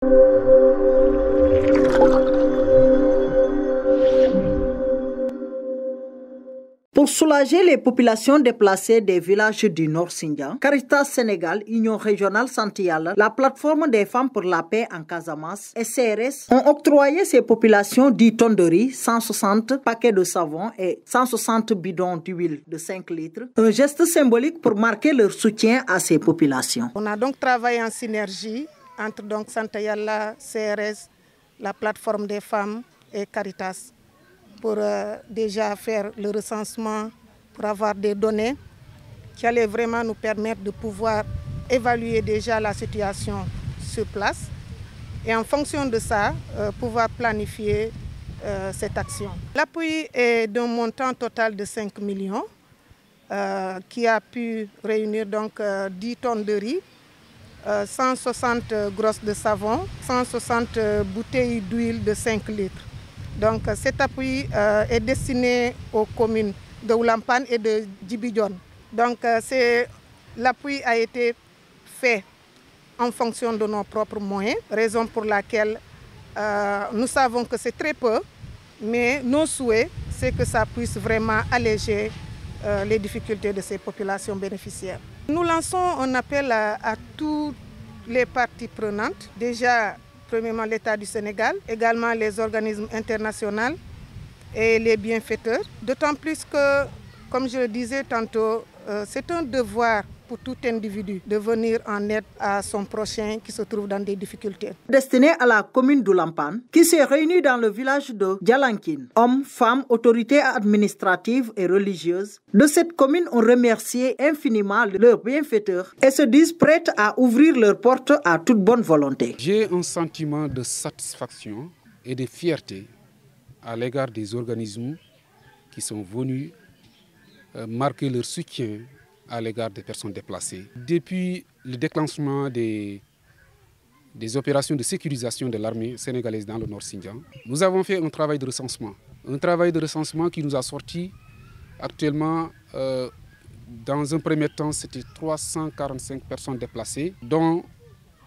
Pour soulager les populations déplacées des villages du Nord Sindian, Caritas Sénégal, Union régionale Santé Yalla, la plateforme des femmes pour la paix en Casamance et CRS ont octroyé ces populations 10 tonnes de riz, 160 paquets de savon et 160 bidons d'huile de 5 litres. Un geste symbolique pour marquer leur soutien à ces populations. On a donc travaillé en synergie entre Santé Yalla, CRS, la plateforme des femmes et Caritas, pour déjà faire le recensement, pour avoir des données qui allaient vraiment nous permettre de pouvoir évaluer déjà la situation sur place et en fonction de ça, pouvoir planifier cette action. L'appui est d'un montant total de 5 millions qui a pu réunir donc 10 tonnes de riz, 160 grosses de savon, 160 bouteilles d'huile de 5 litres. Donc cet appui est destiné aux communes de Oulampan et de Djibidjon. Donc l'appui a été fait en fonction de nos propres moyens, raison pour laquelle nous savons que c'est très peu, mais nos souhaits, c'est que ça puisse vraiment alléger les difficultés de ces populations bénéficiaires. Nous lançons un appel à toutes les parties prenantes, déjà premièrement l'État du Sénégal, également les organismes internationaux et les bienfaiteurs. D'autant plus que, comme je le disais tantôt, c'est un devoir pour tout individu de venir en aide à son prochain qui se trouve dans des difficultés. Destiné à la commune d'Oulampan, qui s'est réunie dans le village de Djalankin, hommes, femmes, autorités administratives et religieuses de cette commune ont remercié infiniment leurs bienfaiteurs et se disent prêtes à ouvrir leurs portes à toute bonne volonté. J'ai un sentiment de satisfaction et de fierté à l'égard des organismes qui sont venus marquer leur soutien à l'égard des personnes déplacées. Depuis le déclenchement des opérations de sécurisation de l'armée sénégalaise dans le Nord Sindian, nous avons fait un travail de recensement. Un travail de recensement qui nous a sorti actuellement, dans un premier temps, c'était 345 personnes déplacées,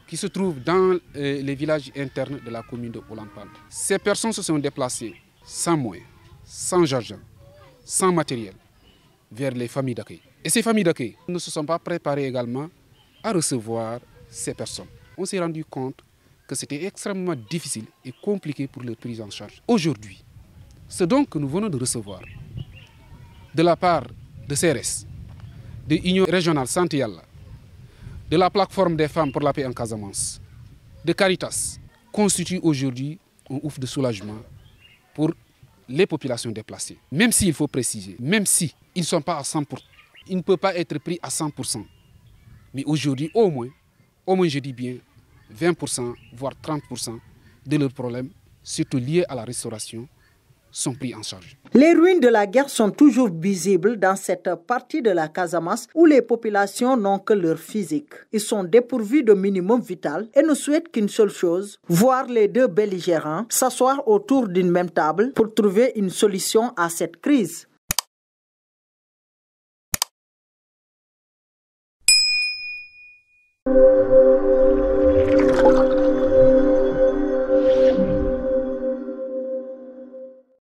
qui se trouvent dans les villages internes de la commune de Oulampan. Ces personnes se sont déplacées sans moyens, sans argent, sans matériel, vers les familles d'accueil. Et ces familles d'accueil ne se sont pas préparées également à recevoir ces personnes. On s'est rendu compte que c'était extrêmement difficile et compliqué pour leur prise en charge. Aujourd'hui, ce donc que nous venons de recevoir de la part de CRS, de l'Union régionale Santé Yalla, de la plateforme des femmes pour la paix en Casamance, de Caritas, constitue aujourd'hui un ouf de soulagement pour les populations déplacées. Même s'il faut préciser, même s'ils ne sont pas à 100%, il ne peut pas être pris à 100%. Mais aujourd'hui, au moins, je dis bien, 20%, voire 30% de leurs problèmes, surtout liés à la restauration, sont pris en charge. Les ruines de la guerre sont toujours visibles dans cette partie de la Casamance où les populations n'ont que leur physique. Ils sont dépourvus de minimum vital et ne souhaitent qu'une seule chose, voir les deux belligérants s'asseoir autour d'une même table pour trouver une solution à cette crise.